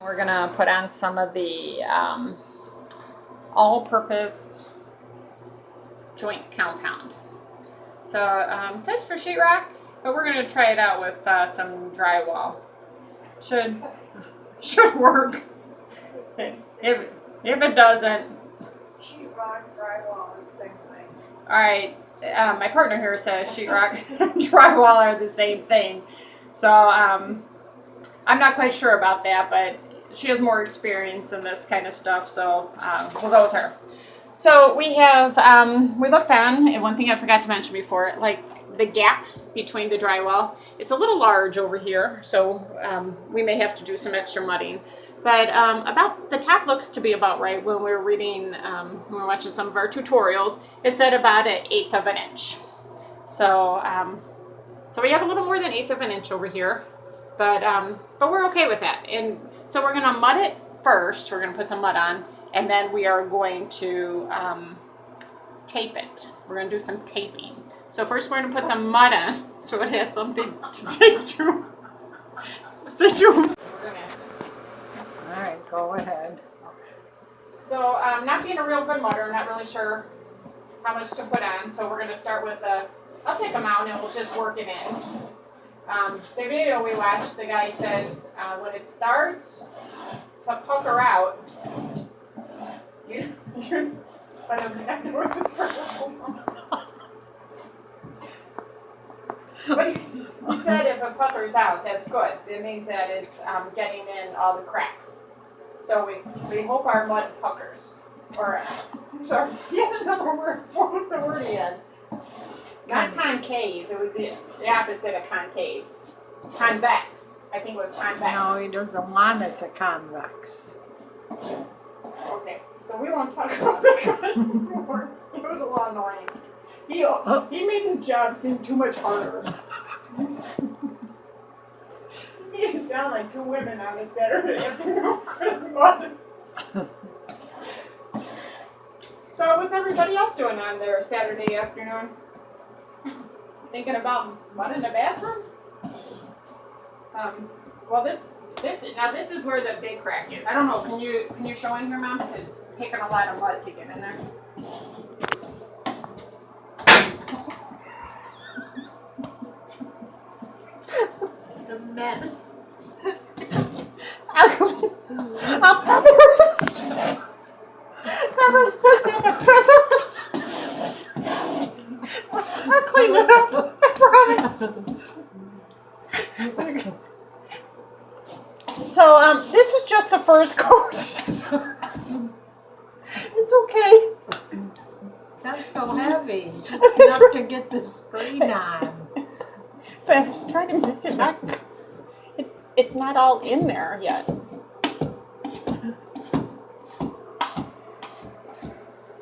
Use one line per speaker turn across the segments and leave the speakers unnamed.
We're gonna put on some of the all-purpose joint compound. So it says for sheetrock, but we're gonna try it out with some drywall. Should work. If it doesn't,
Sheetrock, drywall, is the same thing.
all right. My partner here says sheetrock and drywall are the same thing. So I'm not quite sure about that, but she has more experience in this kind of stuff, so we'll go with her. So we have, we looked on, and one thing I forgot to mention before, like the gap between the drywall, it's a little large over here, so we may have to do some extra mudding. But about the top looks to be about right. When we were reading, when we were watching some of our tutorials, it said about 1/8 of an inch. So, so we have a little more than 1/8 of an inch over here, but we're okay with that. And so we're gonna mud it first. We're gonna put some mud on, and then we are going to tape it. We're gonna do some taping. So first we're gonna put some mud on, so it has something to tape to.
All right, go ahead.
So not being a real good mudder, I'm not really sure how much to put on. So we're gonna start with a thick amount, and we'll just work it in. The video we watched, the guy says when it starts to pucker out, but he said if it puckers out, that's good. It means that it's getting in all the cracks. So we hope our mud puckers. Or, sorry, he had another word. What was the word he had? Not concave. It was the opposite of concave. Convex. I think it was convex.
No, he doesn't want it to convex.
Okay, so we won't talk about that anymore. It was a little annoying. He made his job seem too much harder. He made it sound like two women on a Saturday afternoon cutting mud. So what's everybody else doing on their Saturday afternoon? Thinking about mud in the bathroom? Well, this is where the big crack is. I don't know. Can you show in here, Mom? It's taking a lot of mud to get in there.
The mess.
I'll feather it. I'll clean it up. I promise. So this is just the first coat. It's okay.
That's so heavy. Just enough to get the screen on.
But I was trying to make it not. It's not all in there yet.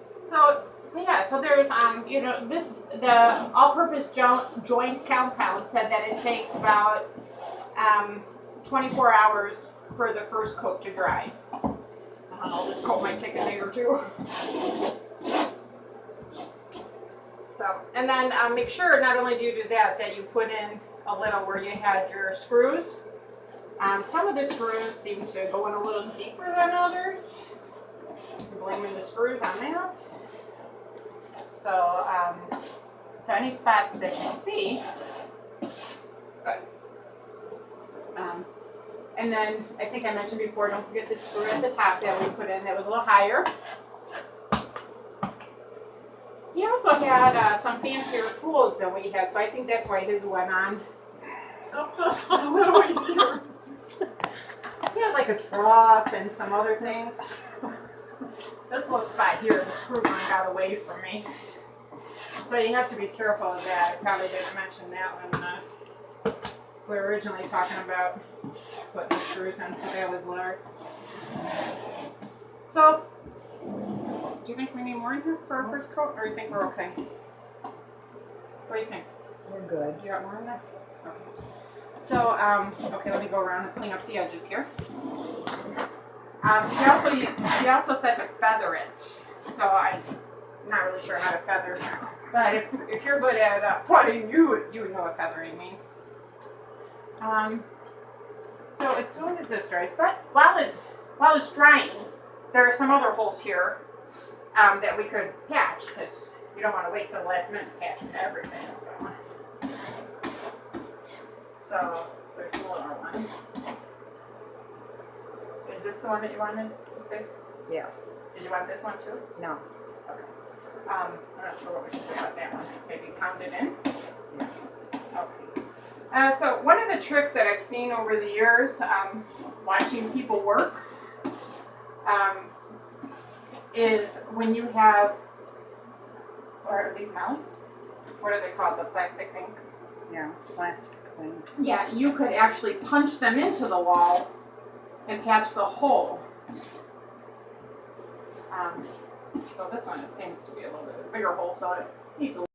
So yeah. So there's the all-purpose joint compound said that it takes about 24 hours for the first coat to dry. I don't know, this coat might take a day or two. So, and then make sure not only do you do that you put in a little where you had your screws. Some of the screws seem to go in a little deeper than others. I'm blaming the screws on that. So, so any spots that you see, it's good. And then I think I mentioned before, don't forget the screw at the top that we put in that was a little higher. He also had some fancier tools than we had, so I think that's why his went on a little easier. He had like a trough and some other things. This little spot here, the screw gun got away from me. So you have to be careful of that. I probably didn't mention that when we were originally talking about putting the screws in, so that was lower. So, do you think we need more in here for our first coat, or do you think we're okay? What do you think?
We're good.
You got more in there? Okay. So, okay, let me go around and clean up the edges here. He also said to feather it, so I'm not really sure how to feather. But if you're good at putting, you would know what feathering means. So as soon as this dries, but while it's drying, there are some other holes here that we could patch because you don't want to wait till the last minute to patch everything. So there's more ones. Is this the one that you wanted to stick?
Yes.
Did you want this one too?
No.
Okay. I'm not sure what we should do about that one. Maybe pound it in?
Yes.
Okay. So one of the tricks that I've seen over the years, watching people work, is when you have, or are these mounts? What are they called? The plastic things?
Yeah, plastic thing.
Yeah, you could actually punch them into the wall and patch the hole. So this one seems to be a little bit bigger hole, so it needs a